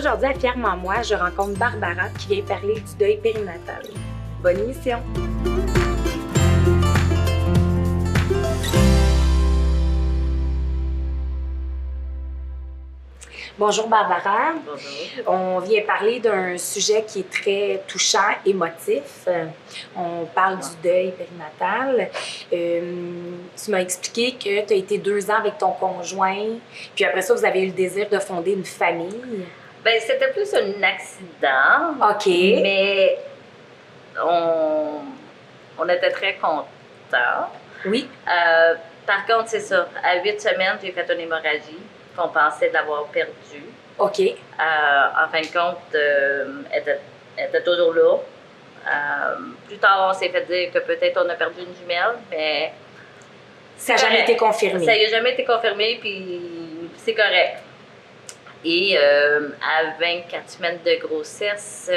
Aujourd'hui, à Fièrement Moi, je rencontre Barbara qui vient parler du deuil périnatal. Bonne émission! Bonjour Barbara. Bonjour. On vient parler d'un sujet qui est très touchant, émotif. On parle du deuil périnatal. Tu m'as expliqué que tu as été 2 ans avec ton conjoint, puis après ça, vous avez eu le désir de fonder une famille. Ben, c'était plus un accident. OK. Mais on était très contents. Oui. Par contre, c'est ça. À 8 semaines, j'ai fait une hémorragie qu'on pensait l'avoir perdue. OK. En fin de compte, elle était toujours là. Plus tard, on s'est fait dire que peut-être on a perdu une jumelle, mais Ça n'a jamais été confirmé. ça n'a jamais été confirmé, puis c'est correct. Et à 24 semaines de grossesse,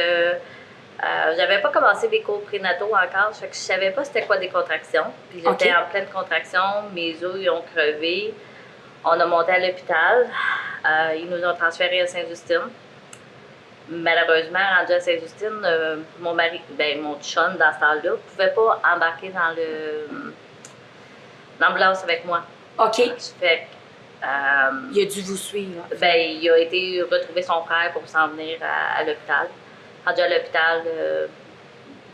j'avais pas commencé mes cours prénataux encore, fait que je savais pas c'était quoi des contractions. Puis j'étais OK. en pleine contraction, mes os ils ont crevé. On a monté à l'hôpital. Ils nous ont transférés à Sainte-Justine. Malheureusement, rendu à Sainte-Justine, mon mari, mon chum dans ce temps-là, ne pouvait pas embarquer dans l'ambulance avec moi. OK. Fait Il a dû vous suivre. il a été retrouver son frère pour s'en venir à l'hôpital. Rendu à l'hôpital,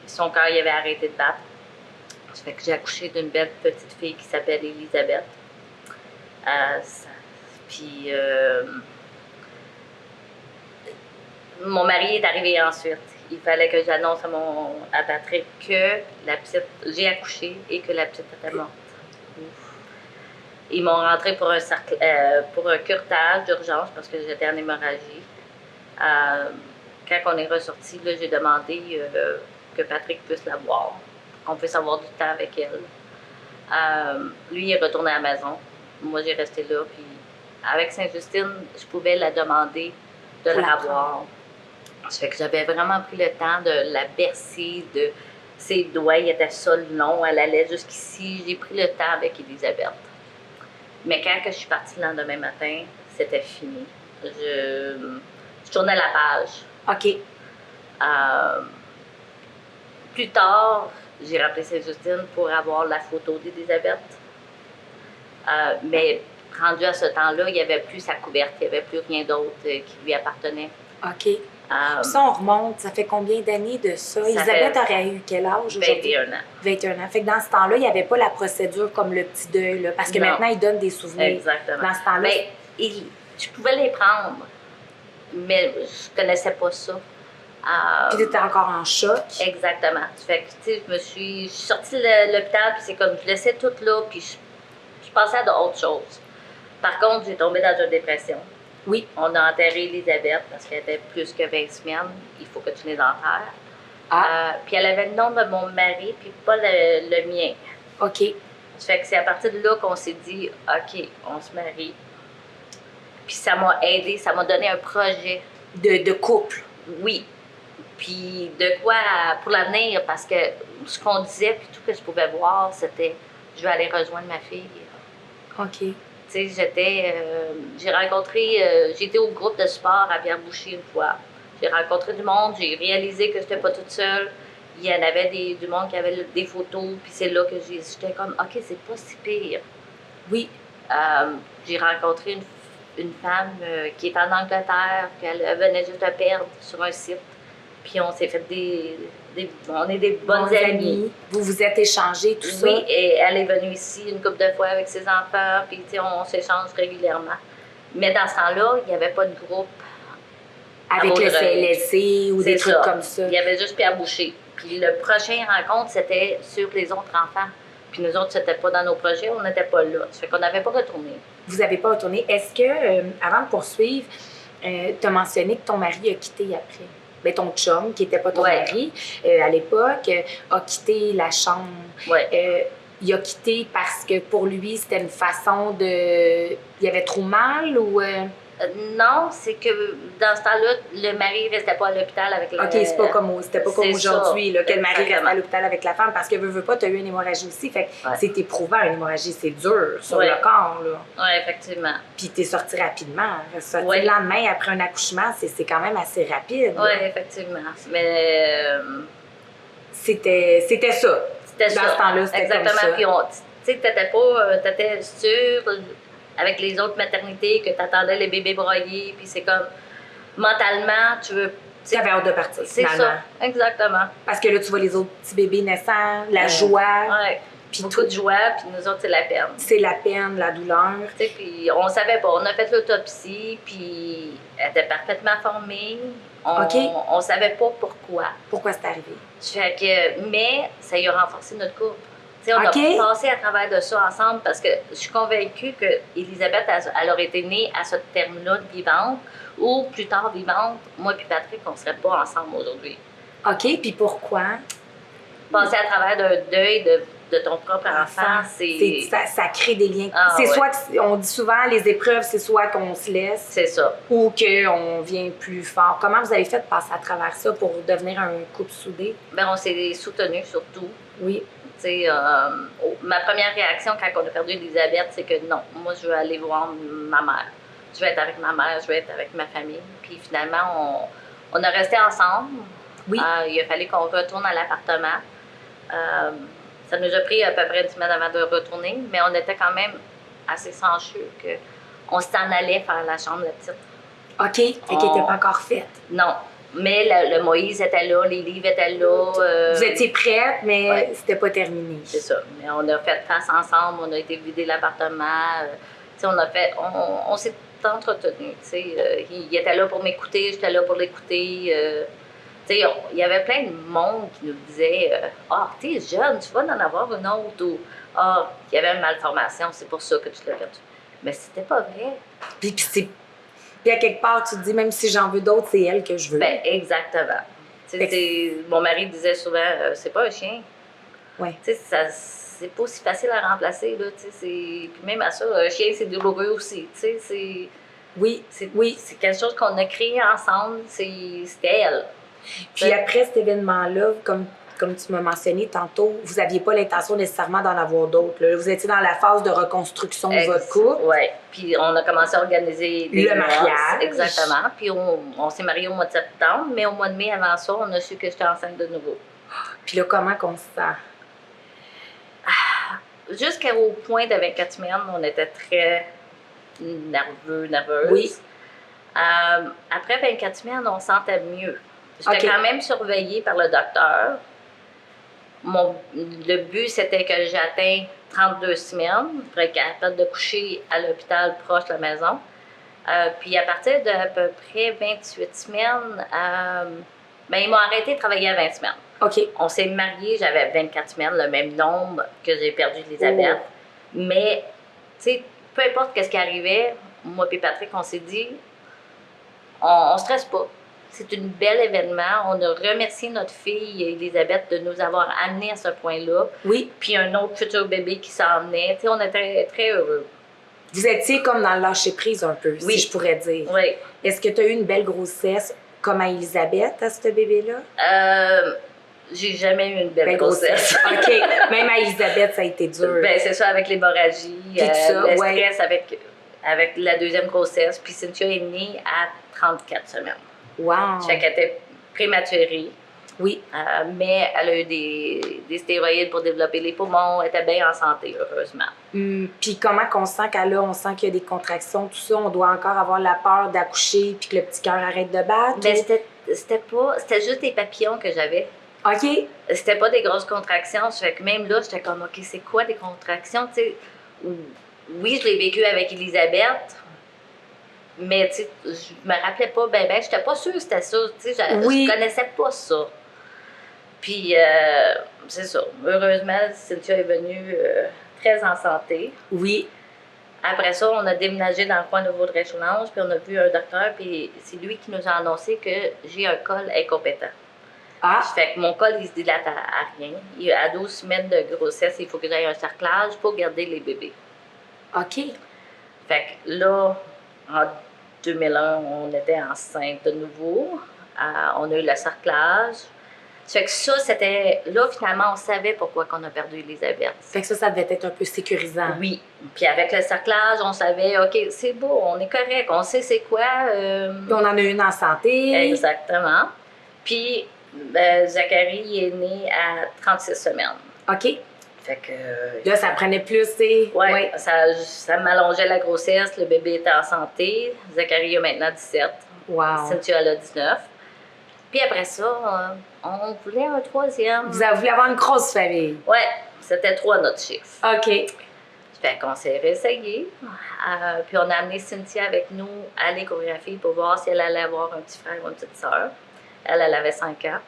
son cœur il avait arrêté de battre. Ça fait que j'ai accouché d'une belle petite fille qui s'appelle Elisabeth. Puis mon mari est arrivé ensuite. Il fallait que j'annonce à Patrick que j'ai accouché et que la petite était morte. Ils m'ont rentré pour un curetage d'urgence parce que j'étais en hémorragie. Quand on est ressorti, là, j'ai demandé que Patrick puisse la voir, qu'on puisse avoir du temps avec elle. Lui, il est retourné à la maison. Moi, j'ai resté là. Puis avec Sainte-Justine, je pouvais la demander de la voir. Ça fait que j'avais vraiment pris le temps de la bercer, de ses doigts, il était ça long, elle allait jusqu'ici. J'ai pris le temps avec Elisabeth. Mais quand je suis partie le lendemain matin, c'était fini. Je tournais la page. OK. Plus tard, j'ai rappelé Sainte-Justine pour avoir la photo d'Elisabeth. Mais rendu à ce temps-là, il n'y avait plus sa couverte, il n'y avait plus rien d'autre qui lui appartenait. OK. Ça, on remonte, ça fait combien d'années de ça? Elisabeth aurait eu quel âge aujourd'hui? 21 ans. 21 ans. Fait que dans ce temps-là, il n'y avait pas la procédure comme le petit deuil, là, parce que Non. maintenant, ils donnent des souvenirs. Exactement. Dans ce temps-là, Mais je pouvais les prendre, mais je connaissais pas ça. puis tu étais encore en choc. Exactement. Fait que, tu sais, je suis sortie de l'hôpital, puis c'est comme, je laissais tout là, puis je passais à d'autres choses. Par contre, j'ai tombé dans une dépression. Oui. On a enterré Elisabeth parce qu'elle était plus que 20 semaines. Il faut que tu les enterres. Puis elle avait le nom de mon mari, puis pas le mien. OK. Ça fait que c'est à partir de là qu'on s'est dit, OK, on se marie. Puis ça m'a aidé, ça m'a donné un projet. De couple. Oui. Puis de quoi pour l'avenir, parce que ce qu'on disait, puis tout que je pouvais voir, c'était, je vais aller rejoindre ma fille. OK. Tu sais, j'ai été au groupe de sport à Pierre-Boucher une fois. J'ai rencontré du monde, j'ai réalisé que j'étais pas toute seule. Il y en avait du monde qui avait des photos, puis c'est là que j'étais comme, OK, c'est pas si pire. Oui. J'ai rencontré une femme qui est en Angleterre, puis elle venait juste de perdre sur un site. Puis on s'est fait on est des bonnes amies. Vous vous êtes échangés, tout ça? Oui, et elle est venue ici une couple de fois avec ses enfants, puis on s'échange régulièrement. Mais dans ce temps-là, il n'y avait pas de groupe. Avec le CLSC ou des trucs comme ça? Il y avait juste Pierre Boucher. Puis le prochain rencontre, c'était sur les autres enfants. Puis nous autres, c'était pas dans nos projets, on n'était pas là. Ça fait qu'on n'avait pas retourné. Vous n'avez pas retourné. Est-ce que, avant de poursuivre, tu as mentionné que ton mari a quitté après? Ben, ton chum, qui n'était pas ton mari, à l'époque, a quitté la chambre. Ouais. Il a quitté parce que pour lui, c'était une façon de... Il avait trop mal ou... Non, c'est que dans ce temps-là, le mari ne restait pas à l'hôpital avec la... OK, c'était pas comme aujourd'hui, là, que le mari reste à l'hôpital avec la femme, parce que veux pas, tu as eu une hémorragie aussi. Fait que c'est éprouvant, une hémorragie, c'est dur sur le corps, là. Oui, effectivement. Puis t'es sortie rapidement. Le lendemain, après un accouchement, c'est quand même assez rapide. Oui, effectivement. Mais... C'était ça. C'était ça. Dans ce temps-là, c'était comme ça. Exactement. Puis tu sais, t'étais sûre avec les autres maternités que t'attendais les bébés broyés, puis c'est comme, mentalement, tu veux... T'avais hâte de partir, c'est finalement. Ça, exactement. Parce que là, tu vois les autres petits bébés naissants, la joie. Oui, puis beaucoup de joie, puis nous autres, c'est la peine. C'est la peine, la douleur. Tu sais, puis on savait pas. On a fait l'autopsie, puis elle était parfaitement formée. On savait pas pourquoi. Pourquoi c'est arrivé? Fait que, mais ça y a renforcé notre couple. T'sais, on a passé à travers de ça ensemble parce que je suis convaincue qu'Élisabeth, elle aurait été née à ce terme-là de vivante ou plus tard vivante, moi et Patrick, on ne serait pas ensemble aujourd'hui. OK, puis pourquoi? Passer à travers d'un deuil de ton propre enfant, ça crée des liens. Soit, on dit souvent, les épreuves, c'est soit qu'on se laisse. C'est ça. Ou qu'on vient plus fort. Comment vous avez fait de passer à travers ça pour devenir un couple soudé? Bien, on s'est soutenus surtout. Oui. Ma première réaction quand on a perdu Elisabeth, c'est que non, moi je veux aller voir ma mère. Je veux être avec ma mère, je veux être avec ma famille. Puis finalement, on a resté ensemble. Oui. Il a fallu qu'on retourne à l'appartement. Ça nous a pris à peu près une semaine avant de retourner, mais on était quand même assez sencheux qu'on s'en allait faire la chambre, la petite. OK, fait qu'elle n'était pas encore faite. Non. Mais le Moïse était là, les livres étaient là. Vous étiez prête, mais c'était pas terminé. C'est ça. Mais on a fait face ensemble, on a été vider l'appartement. On s'est entretenus. Il était là pour m'écouter, j'étais là pour l'écouter. Il y avait plein de monde qui nous disait t'es jeune, tu vas en avoir une autre. Ou il y avait une malformation, c'est pour ça que tu l'as perdu. Mais c'était pas vrai. Puis à quelque part, tu te dis, même si j'en veux d'autres, c'est elle que je veux. Ben, exactement. Mon mari disait souvent, c'est pas un chien. Ouais. C'est pas aussi facile à remplacer. Là, puis même à ça, un chien, c'est douloureux aussi. Oui. C'est quelque chose qu'on a créé ensemble. C'était elle. Puis après cet événement-là, comme tu m'as mentionné tantôt, vous n'aviez pas l'intention nécessairement d'en avoir d'autres. Vous étiez dans la phase de reconstruction de votre couple. Oui. Puis on a commencé à organiser le mariage. Exactement. Puis on s'est mariés au mois de septembre, mais au mois de mai, avant ça, on a su que j'étais enceinte de nouveau. Puis là, comment qu'on se sent? Jusqu'au point de 24 semaines, on était très nerveuses. Oui. Après 24 semaines, on sentait mieux. J'étais quand même surveillée par le docteur. Le but, c'était que j'atteigne 32 semaines pour être capable de coucher à l'hôpital proche de la maison. Puis à partir d'à peu près 28 semaines, ils m'ont arrêté de travailler à 20 semaines. OK. On s'est mariés, j'avais 24 semaines, le même nombre que j'ai perdu d'Elisabeth. Oh. Mais, tu sais, peu importe ce qui arrivait, moi et Patrick, on s'est dit, on ne stresse pas. C'est un bel événement. On a remercié notre fille, Elisabeth, de nous avoir amenés à ce point-là. Oui. Puis un autre futur bébé qui s'en venait. Tu sais, on était très heureux. Vous étiez comme dans le lâcher-prise un peu, si je pourrais dire. Oui. Est-ce que tu as eu une belle grossesse comme à Elisabeth, à ce bébé-là? J'ai jamais eu une belle grossesse. OK. Même à Elisabeth, ça a été dur. Ben, c'est ça, avec l'hémorragie, le stress avec la deuxième grossesse. Puis Cynthia est née à 34 semaines. Wow! Fait qu'elle était prématurée. Oui. Mais elle a eu des stéroïdes pour développer les poumons. Elle était bien en santé, heureusement. Puis comment qu'on sent on sent qu'il y a des contractions, tout ça, on doit encore avoir la peur d'accoucher puis que le petit cœur arrête de battre? Ben, c'était juste des papillons que j'avais. OK. C'était pas des grosses contractions. Fait que même là, j'étais comme, OK, c'est quoi des contractions? T'sais, oui, je l'ai vécu avec Elisabeth. Mais, tu sais, je me rappelais pas ben, j'étais pas sûre que c'était ça. Tu sais, je connaissais pas ça. Puis, c'est ça. Heureusement, Cynthia est venue très en santé. Oui. Après ça, on a déménagé dans le coin de Vaudreuil-Soulanges, puis on a vu un docteur, puis c'est lui qui nous a annoncé que j'ai un col incompétent. Ah! Fait que mon col, il se dilate à rien. À 12 semaines de grossesse, il faut que j'aille un cerclage pour garder les bébés. OK. Fait que là, 2001, on était enceinte de nouveau. On a eu le sarclage. Fait que ça, c'était... Là, finalement, on savait pourquoi on a perdu Elisabeth. Fait que ça devait être un peu sécurisant. Oui. Puis avec le sarclage, on savait, OK, c'est beau, on est correct, on sait c'est quoi. Puis on en a une en santé. Exactement. Puis Zachary est né à 36 semaines. OK. Fait que... Là, ça prenait plus, c'est... Ouais. Ça m'allongeait la grossesse, le bébé était en santé. Zachary a maintenant 17. Wow. Cynthia a 19. Puis après ça, on voulait un troisième. Vous avez voulu avoir une grosse famille. Ouais, c'était 3 notre chiffre. OK. Fait qu'on s'est réessayé. Puis on a amené Cynthia avec nous à l'échographie pour voir si elle allait avoir un petit frère ou une petite sœur. Elle avait 5 ans.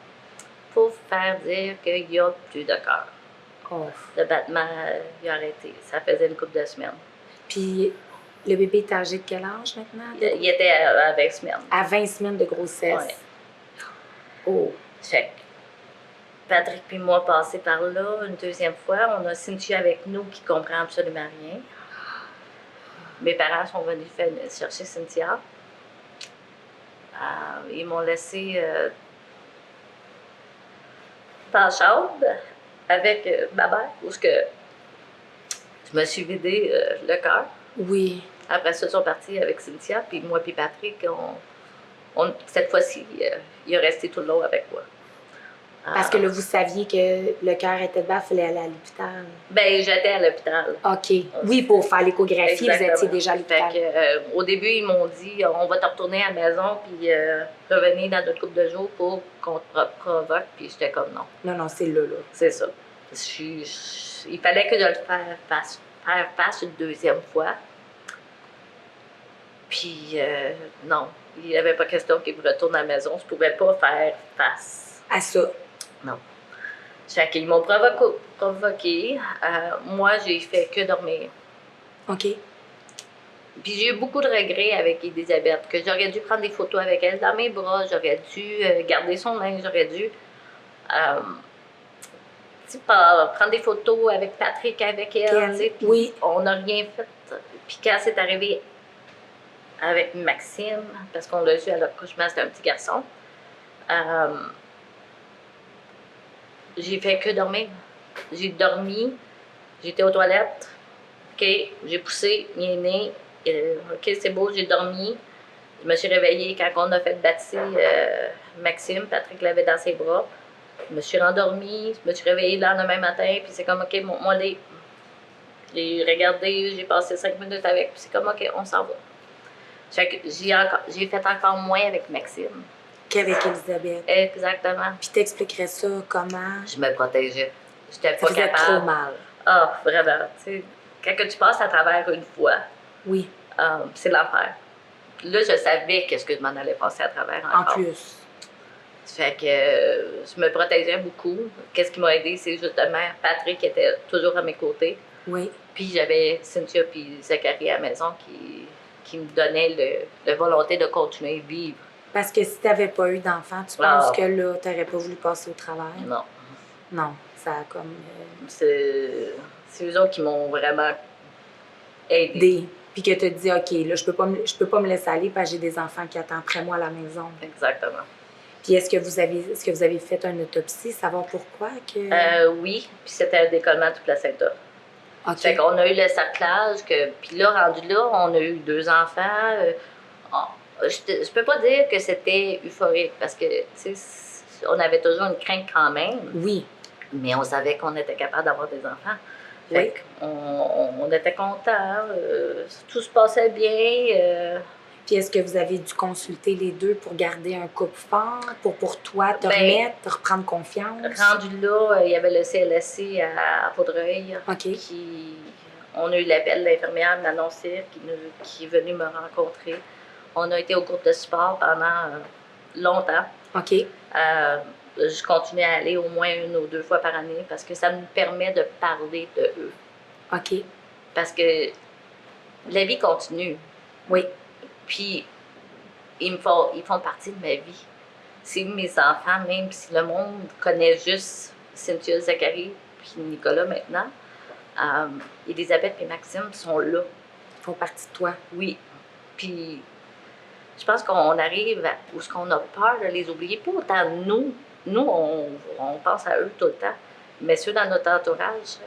Pour faire dire qu'il n'y a plus de cœur. Oh. Le battement, il a arrêté. Ça faisait une couple de semaines. Puis le bébé est âgé de quel âge maintenant? Il était à 20 semaines. À 20 semaines de grossesse. Ouais. Oh. Fait que Patrick et moi passés par là une deuxième fois. On a Cynthia avec nous qui comprend absolument rien. Mes parents sont venus chercher Cynthia. Ils m'ont laissé dans la chambre avec ma mère, où je me suis vidé le cœur. Oui. Après ça, ils sont partis avec Cynthia, puis moi puis Patrick, cette fois-ci, il est resté tout le long avec moi. Parce que là, vous saviez que le cœur était bas, il fallait aller à l'hôpital. Ben, j'étais à l'hôpital. OK. Oui, pour faire l'échographie, vous étiez déjà à l'hôpital. Fait que, au début, ils m'ont dit on va te retourner à la maison puis revenir dans notre couple de jours pour qu'on te provoque. Puis j'étais comme non. Non, c'est là. C'est ça. Il fallait que je le fasse une deuxième fois. Puis non, il n'y avait pas question qu'il me retourne à la maison. Je ne pouvais pas faire face à ça. Non. Fait qu'ils m'ont provoqué. Moi, j'ai fait que dormir. OK. Puis j'ai eu beaucoup de regrets avec Elisabeth, que j'aurais dû prendre des photos avec elle dans mes bras, j'aurais dû garder son linge, j'aurais dû prendre des photos avec Patrick, avec elle. Oui. On n'a rien fait. Puis quand c'est arrivé avec Maxime, parce qu'on l'a vu à l'accouchement, c'était un petit garçon, j'ai fait que dormir. J'ai dormi, j'étais aux toilettes, OK, j'ai poussé, il est né, OK, c'est beau, j'ai dormi. Je me suis réveillée quand on a fait baptiser Maxime, Patrick l'avait dans ses bras. Je me suis rendormie, je me suis réveillée le lendemain matin, puis c'est comme, OK, moi, j'ai regardé, j'ai passé 5 minutes avec, puis c'est comme, OK, on s'en va. Fait que j'ai fait encore moins avec Maxime. Qu'avec Elisabeth. Exactement. Puis t'expliquerais ça comment? Je me protégeais. J'étais pas capable. Trop mal. Ah, vraiment. T'sais, quand tu passes à travers une fois, oui. C'est l'enfer. Là, je savais qu'est-ce que je m'en allais passer à travers encore. En plus. Fait que je me protégeais beaucoup. Qu'est-ce qui m'a aidé, c'est justement Patrick qui était toujours à mes côtés. Oui. Puis j'avais Cynthia puis Zachary à la maison qui me donnaient la volonté de continuer à vivre. Parce que si tu n'avais pas eu d'enfant, tu penses que là, tu n'aurais pas voulu passer au travail? Non. Non, ça a comme... C'est eux autres qui m'ont vraiment aidé. Puis que tu te dis, OK, là, je peux pas me laisser aller parce que j'ai des enfants qui attendent après moi à la maison. Exactement. Puis est-ce que vous avez fait une autopsie, savoir pourquoi que... Oui, puis c'était un décollement du placenta. OK. Fait qu'on a eu le sarclage, puis là, rendu là, on a eu 2 enfants. Je peux pas dire que c'était euphorique parce que, tu sais, on avait toujours une crainte quand même. Oui. Mais on savait qu'on était capable d'avoir des enfants. Oui. Fait qu'on était contents, tout se passait bien. Puis est-ce que vous avez dû consulter les deux pour garder un couple fort, pour toi te remettre, te reprendre confiance? Rendu là, il y avait le CLSC à Vaudreuil. OK. On a eu l'appel de l'infirmière Manon Cyr qui est venue me rencontrer. On a été au groupe de support pendant longtemps. OK. Je continue à aller au moins 1 ou 2 fois par année parce que ça me permet de parler de eux. OK. Parce que la vie continue. Oui. Puis, ils font partie de ma vie. C'est mes enfants, même si le monde connaît juste Cynthia, Zachary, puis Nicolas maintenant. Elisabeth et Maxime sont là. Ils font partie de toi. Oui. Puis, je pense qu'on arrive où ce qu'on a peur de les oublier. Pas autant nous. Nous, on pense à eux tout le temps. Mais ceux dans notre entourage,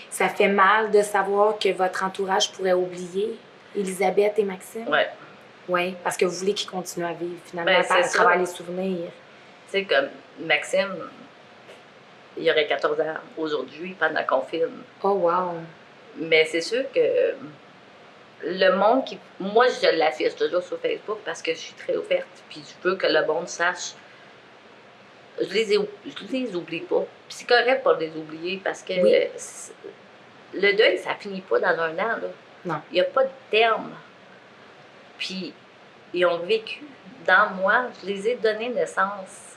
Ça fait mal de savoir que votre entourage pourrait oublier Elisabeth et Maxime? ouais. Oui, parce que vous voulez qu'ils continuent à vivre, finalement, Ben, à c'est travers ça. les souvenirs. Tu sais, comme Maxime, il aurait 14 ans aujourd'hui pendant qu'on filme. Oh, wow! Mais c'est sûr que le monde qui. Moi, je l'affiche toujours sur Facebook parce que je suis très ouverte. Puis je veux que le monde sache. Je les oublie pas. Puis c'est correct pour les oublier parce que Oui. le deuil, ça finit pas dans un an. Là. Non. Il n'y a pas de terme. Puis ils ont vécu dans moi. Je les ai donné naissance.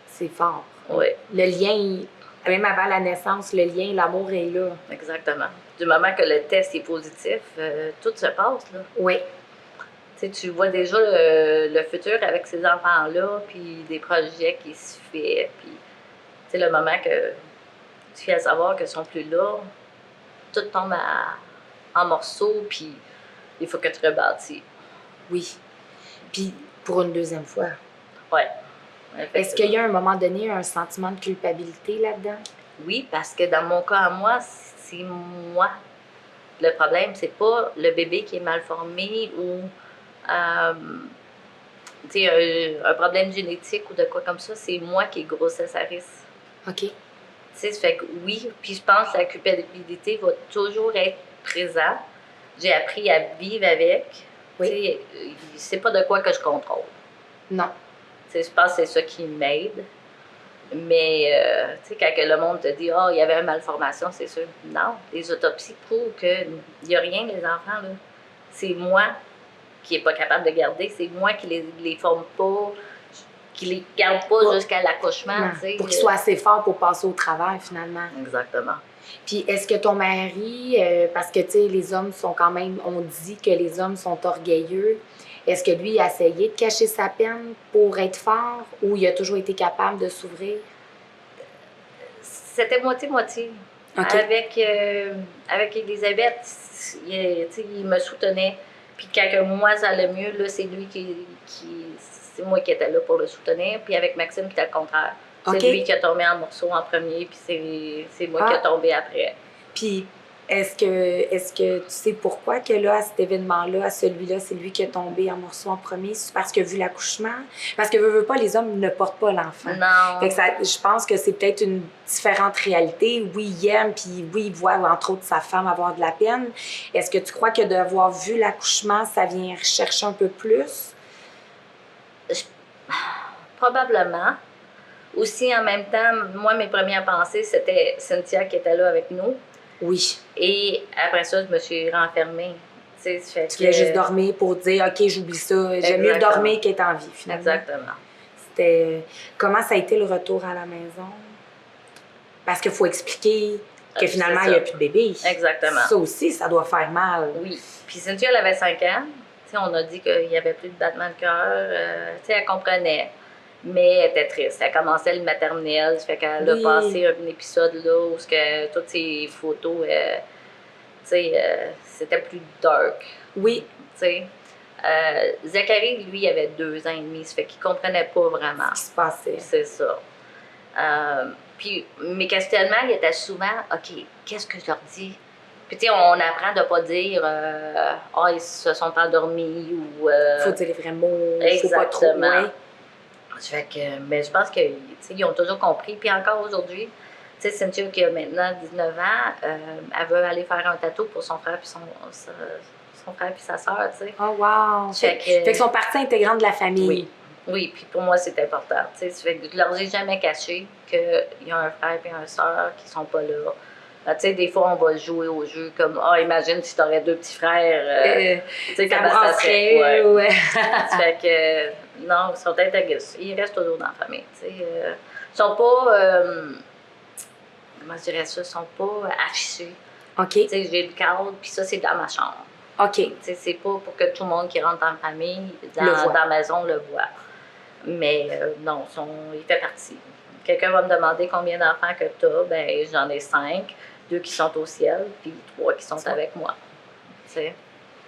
C'est fort. Oui. Le lien, même avant la naissance, le lien, l'amour est là. Exactement. Du moment que le test est positif, tout se passe. Là. Oui. Tu sais, tu vois déjà le futur avec ces enfants-là, puis des projets qui se font. Puis, tu sais, le moment que tu viens savoir qu'ils sont plus là, tout tombe en morceaux, puis il faut que tu rebâtis. Oui. Puis, pour une deuxième fois. Ouais. Est-ce qu'il y a à un moment donné un sentiment de culpabilité là-dedans? Oui, parce que dans mon cas à moi, c'est moi. Le problème, c'est pas le bébé qui est mal formé ou un problème génétique ou de quoi comme ça, c'est moi qui est grossesse à risque. OK. Tu sais, ça fait que oui, puis je pense que la culpabilité va toujours être présente. J'ai appris à vivre avec. Oui. Tu sais, c'est pas de quoi que je contrôle. Non. Tu sais, je pense que c'est ça qui m'aide. Mais, tu sais, quand le monde te dit « Ah, il y avait une malformation », c'est sûr. Non, les autopsies prouvent qu'il n'y a rien, les enfants, là. C'est moi qui n'est pas capable de garder, c'est moi qui les forme pas, qui les garde pas jusqu'à l'accouchement, tu sais. Pour qu'ils soient assez forts pour passer au travers, finalement. Exactement. Puis, est-ce que ton mari, parce que, tu sais, les hommes sont quand même, on dit que les hommes sont orgueilleux, est-ce que lui, il a essayé de cacher sa peine pour être fort ou il a toujours été capable de s'ouvrir? C'était moitié-moitié. OK. Avec Elisabeth, il me soutenait. Puis quand moi, ça allait mieux, là, c'est lui c'est moi qui étais là pour le soutenir. Puis avec Maxime, c'était le contraire. C'est OK. lui qui a tombé en morceaux en premier, puis c'est moi qui a tombé après. Puis, est-ce que tu sais pourquoi que là, à cet événement-là, à celui-là, c'est lui qui est tombé en morceaux en premier? C'est parce qu'il a vu l'accouchement? Parce que veut pas, les hommes ne portent pas l'enfant. Non. Fait que je pense que c'est peut-être une différente réalité. Oui, il aime, puis oui, il voit, entre autres, sa femme avoir de la peine. Est-ce que tu crois que d'avoir vu l'accouchement, ça vient chercher un peu plus? Probablement. Aussi, en même temps, moi, mes premières pensées, c'était Cynthia qui était là avec nous. Oui. Et après ça, je me suis renfermée. Tu voulais juste dormir pour dire, OK, j'oublie ça. J'aime mieux dormir qu'être en vie, finalement. Exactement. Comment ça a été le retour à la maison? Parce qu'il faut expliquer que finalement, il n'y a plus de bébé. Exactement. Ça aussi, ça doit faire mal. Oui. Puis Cynthia, elle avait 5 ans. T'sais, on a dit qu'il n'y avait plus de battement de cœur. Elle comprenait. Mais elle était triste. Elle commençait le maternel. Ça fait qu'elle a passé un épisode là où toutes ses photos, c'était plus dark. Oui. Zachary, lui, il avait 2 ans et demi. Ça fait qu'il ne comprenait pas vraiment ce qui se passait. C'est ça. Puis mes questionnements, ils étaient souvent, OK, qu'est-ce que je leur dis? Puis, tu sais, on apprend de ne pas dire, ils se sont endormis ou. Faut dire les vrais mots. Exactement. Faut pas trop. Ouais. Fait que, mais je pense qu'ils ont toujours compris. Puis encore aujourd'hui, tu sais, Cynthia qui a maintenant 19 ans, elle veut aller faire un tatou pour son frère puis son frère puis sa sœur, tu sais. Oh, wow! Fait qu'ils sont partie intégrante de la famille. Oui, puis pour moi, c'est important. Tu sais, fait que je leur ai jamais caché qu'il y a un frère et une sœur qui sont pas là. Tu sais, des fois, on va jouer au jeu comme imagine si tu aurais 2 petits frères. Tu sais, comment ça serait. Ouais. Fait que, non, ils sont intégrés. Ils restent toujours dans la famille. Tu sais, ils sont pas. Comment je dirais ça? Ils sont pas affichés. OK. Tu sais, j'ai le cadre, puis ça, c'est dans ma chambre. OK. Tu sais, c'est pas pour que tout le monde qui rentre dans la famille, dans la maison, le voit. Mais non, il fait partie. Quelqu'un va me demander combien d'enfants que tu as. Ben, j'en ai 5. 2 qui sont au ciel, puis 3 qui sont avec moi. T'sais.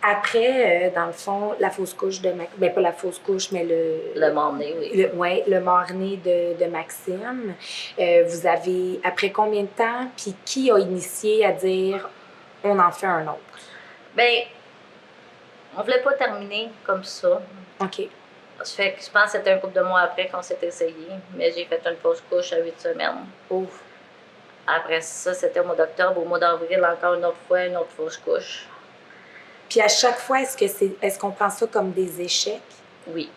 Après, dans le fond, la fausse couche de Maxime, ben pas la fausse couche, mais Le mort-né, oui. le mort-né de Maxime, vous avez, après combien de temps, puis qui a initié à dire on en fait un autre? Ben, on voulait pas terminer comme ça. OK. Ça fait que je pense que c'était un couple de mois après qu'on s'est essayé, mais j'ai fait une fausse couche à 8 semaines. Ouf. Après ça, c'était au mois d'octobre. Au mois d'avril, encore une autre fois, une autre fausse couche. Puis à chaque fois, est-ce qu'on prend ça comme des échecs? Oui.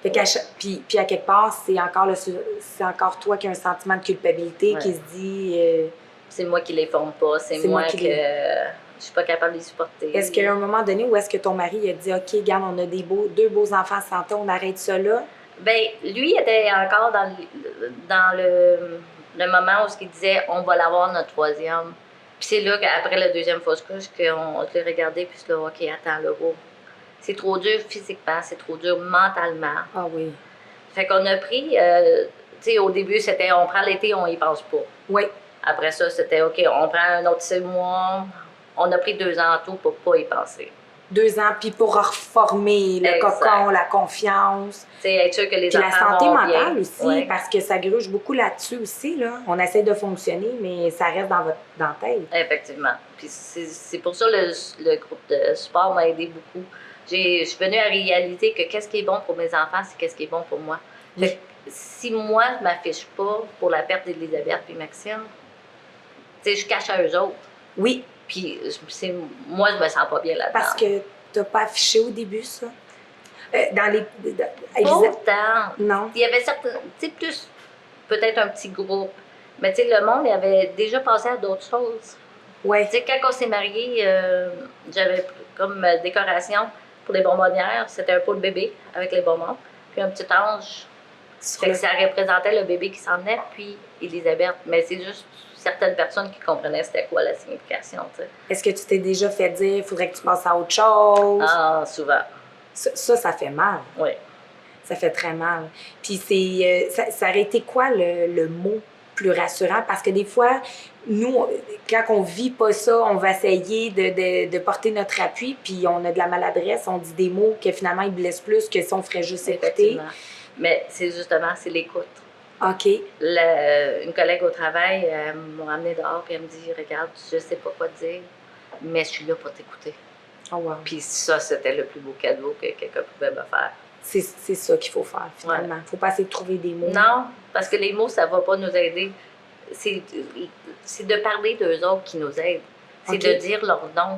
Fait puis à quelque part, c'est encore toi qui as un sentiment de culpabilité qui se dit... c'est moi qui les forme pas, c'est moi que je suis pas capable de les supporter. Est-ce qu'il y a un moment donné où est-ce que ton mari a dit « OK, regarde, on a deux beaux enfants santé, on arrête ça là? » Ben lui était encore dans le moment où il disait « on va l'avoir notre troisième ». Puis c'est là qu'après la deuxième fausse couche qu'on l'a regardé puis là « OK, attends, là, oh. C'est trop dur physiquement, c'est trop dur mentalement. » Ah oui. Fait qu'on a pris, tu sais, au début, c'était on prend l'été, on y pense pas. Oui. Après ça, c'était OK, on prend un autre 6 mois. On a pris 2 ans en tout pour pas y penser. 2 ans, puis pour reformer le cocon, la confiance. Tu sais, être sûr que les puis enfants la santé vont mentale bien. aussi, parce que ça gruge beaucoup là-dessus aussi, là. On essaie de fonctionner, mais ça reste dans la tête. Effectivement. Puis c'est pour ça que le groupe de support m'a aidé beaucoup. Je suis venue à réaliser que qu'est-ce qui est bon pour mes enfants, c'est qu'est-ce qui est bon pour moi. Oui. Fait que si moi, je m'affiche pas pour la perte d'Élisabeth puis Maxime, tu sais, je cache à eux autres. Oui. Puis moi, je me sens pas bien là-dedans. Parce que t'as pas affiché au début, ça? Dans les... Autant. Non. Il y avait certains... Tu sais, plus peut-être un petit groupe. Mais tu sais, le monde, il avait déjà passé à d'autres choses. Oui. Tu sais, quand on s'est mariés, j'avais comme décoration pour les bonbonnières, c'était un pot de bébé avec les bonbons, puis un petit ange. Fait que ça représentait le bébé qui s'en venait, puis Élisabeth. Mais c'est juste certaines personnes qui comprenaient c'était quoi la signification, tu sais. Est-ce que tu t'es déjà fait dire, faudrait que tu passes à autre chose? Ah, souvent. Ça fait mal. Oui. Ça fait très mal. Puis ça aurait été quoi le mot plus rassurant? Parce que des fois, nous, quand on vit pas ça, on va essayer de porter notre appui, puis on a de la maladresse, on dit des mots que finalement, ils blessent plus que si on ferait juste écouter. Mais c'est l'écoute. OK. Une collègue au travail m'a amenée dehors et elle me dit « Regarde, je sais pas quoi te dire, mais je suis là pour t'écouter. » Oh wow. Puis ça, c'était le plus beau cadeau que quelqu'un pouvait me faire. C'est ça qu'il faut faire, finalement. Faut pas essayer de trouver des mots. Non, parce que les mots, ça va pas nous aider. C'est de parler d'eux autres qui nous aident. C'est de dire leur nom.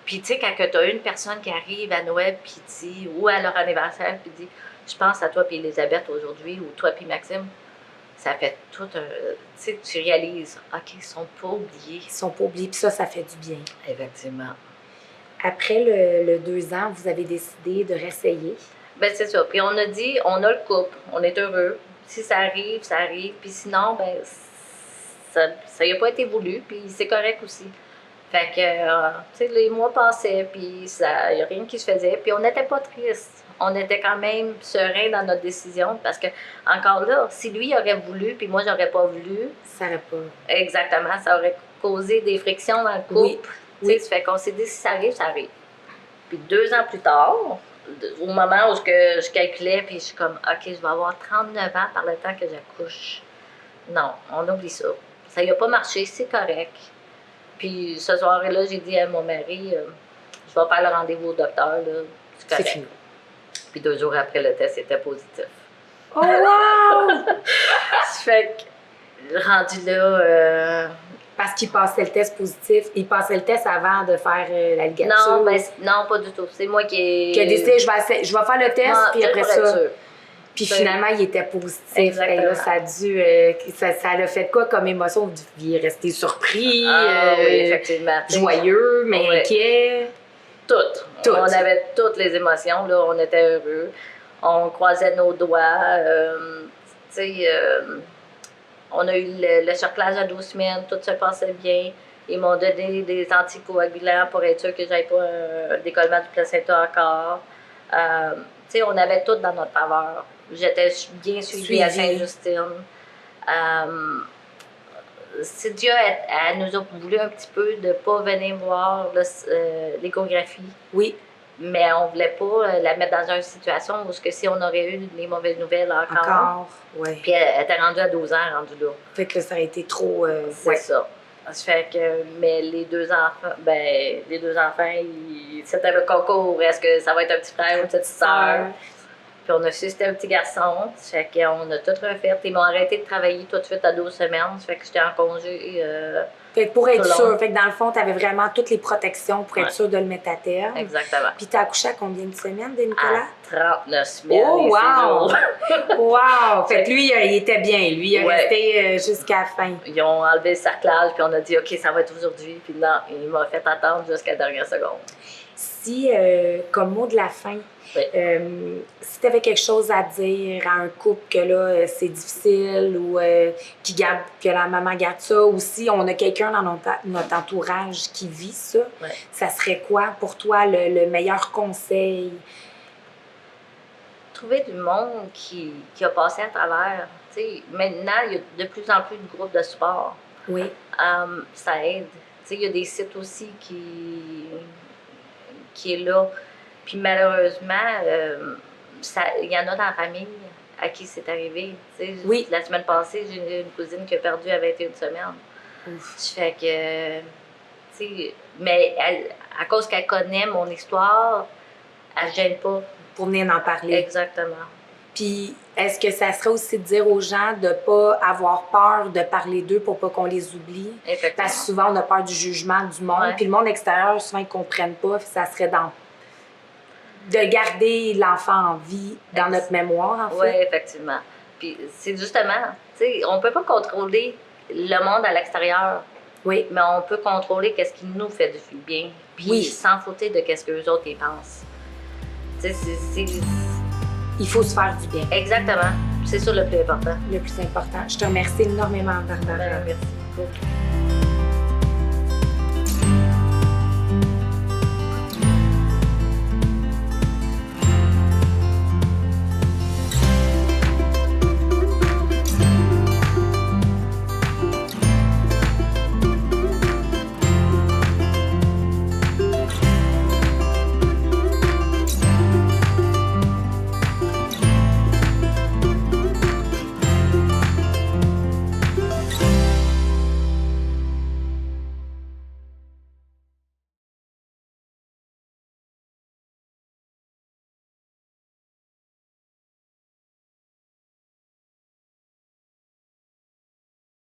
Puis tu sais, quand tu as une personne qui arrive à Noël puis dit, ou à leur anniversaire, puis dit « Je pense à toi puis Élisabeth aujourd'hui, ou toi puis Maxime », ça fait tout un... Tu sais, tu réalises, OK, ils sont pas oubliés. Ils sont pas oubliés, puis ça fait du bien. Effectivement. Après le 2 ans, vous avez décidé de réessayer. Ben c'est ça. Puis on a dit, on a le couple, on est heureux. Si ça arrive, ça arrive. Puis sinon, ben ça n'a pas été voulu, puis c'est correct aussi. Fait que, tu sais, les mois passaient, puis il n'y a rien qui se faisait. Puis on n'était pas triste. On était quand même serein dans notre décision, parce que, encore là, si lui aurait voulu, puis moi, j'aurais pas voulu... Ça n'aurait pas... Exactement, ça aurait causé des frictions dans le couple. Oui. Oui. Ça fait qu'on s'est dit, si ça arrive, ça arrive. Puis 2 ans plus tard, au moment où je calculais, puis je suis comme, OK, je vais avoir 39 ans par le temps que j'accouche. Non, on oublie ça. Ça n'a pas marché, c'est correct. Puis ce soir-là, j'ai dit à mon mari, je vais faire le rendez-vous au docteur, là, c'est correct. C'est fini. Puis 2 jours après, le test était positif. Oh wow! Ça fait que, rendu là... Parce qu'il passait le test positif. Il passait le test avant de faire la ligature. Non, pas du tout. C'est moi qui a décidé, je vais faire le test, puis après ça... Puis finalement, il était positif. Exactement. Et là, ça a dû... ça l'a fait quoi comme émotion? Il est resté surpris, oui, effectivement. joyeux, mais inquiet. Toutes. On avait toutes les émotions, là. On était heureux. On croisait nos doigts. Tu sais... on a eu le surclasse à 12 semaines, tout se passait bien. Ils m'ont donné des anticoagulants pour être sûr que j'avais pas un décollement du placenta encore. Tu sais, on avait tout dans notre faveur. J'étais bien suivie à Sainte-Justine. Cydia, elle nous a voulu un petit peu de ne pas venir voir l'échographie. Oui. Mais on ne voulait pas la mettre dans une situation où si on aurait eu des mauvaises nouvelles encore. Oui. Puis elle était rendue à 12 ans, rendue là. Fait que là, ça a été trop... C'est ça. Ça fait que, mais les deux enfants, c'était le concours. Est-ce que ça va être un petit frère ou une petite sœur? Puis on a su que c'était un petit garçon. Ça fait qu'on a tout refait. Ils m'ont arrêté de travailler tout de suite à 12 semaines. Ça fait que j'étais en congé. Fait que pour être sûr, fait que dans le fond, tu avais vraiment toutes les protections pour être sûr de le mettre à terme. Exactement. Puis tu as accouché à combien de semaines, de Nicolas? À 39 semaines. Oh, wow! Wow! Fait que lui, il était bien. Lui, il est resté jusqu'à la fin. Ils ont enlevé le cerclage, puis on a dit, OK, ça va être aujourd'hui. Puis non, il m'a fait attendre jusqu'à la dernière seconde. Si, comme mot de la fin, si tu avais quelque chose à dire à un couple que là, c'est difficile ou que la maman garde ça, ou si on a quelqu'un dans notre entourage qui vit ça, ça serait quoi pour toi le meilleur conseil? Trouver du monde qui a passé à travers. T'sais, maintenant, il y a de plus en plus de groupes de support. Oui. Ça aide. Il y a des sites aussi qui est là. Puis malheureusement, il y en a dans la famille à qui c'est arrivé. Oui. La semaine passée, j'ai une cousine qui a perdu à 21 semaines. Ça fait que, mais à cause qu'elle connaît mon histoire, elle ne gêne pas. Pour venir en parler. Exactement. Puis, est-ce que ça serait aussi de dire aux gens de ne pas avoir peur de parler d'eux pour pas qu'on les oublie? Effectivement. Parce que souvent, on a peur du jugement du monde. Puis le monde extérieur, souvent, ils ne comprennent pas. Ça serait de garder l'enfant en vie dans notre mémoire, en fait. Oui, effectivement. Puis c'est justement, on ne peut pas contrôler le monde à l'extérieur. Oui. Mais on peut contrôler qu'est-ce qui nous fait du bien. Puis sans fauter de qu'est-ce que les autres y pensent. Il faut se faire du bien. Exactement. C'est ça le plus important. Le plus important. Je te remercie énormément, Barbara. Merci beaucoup.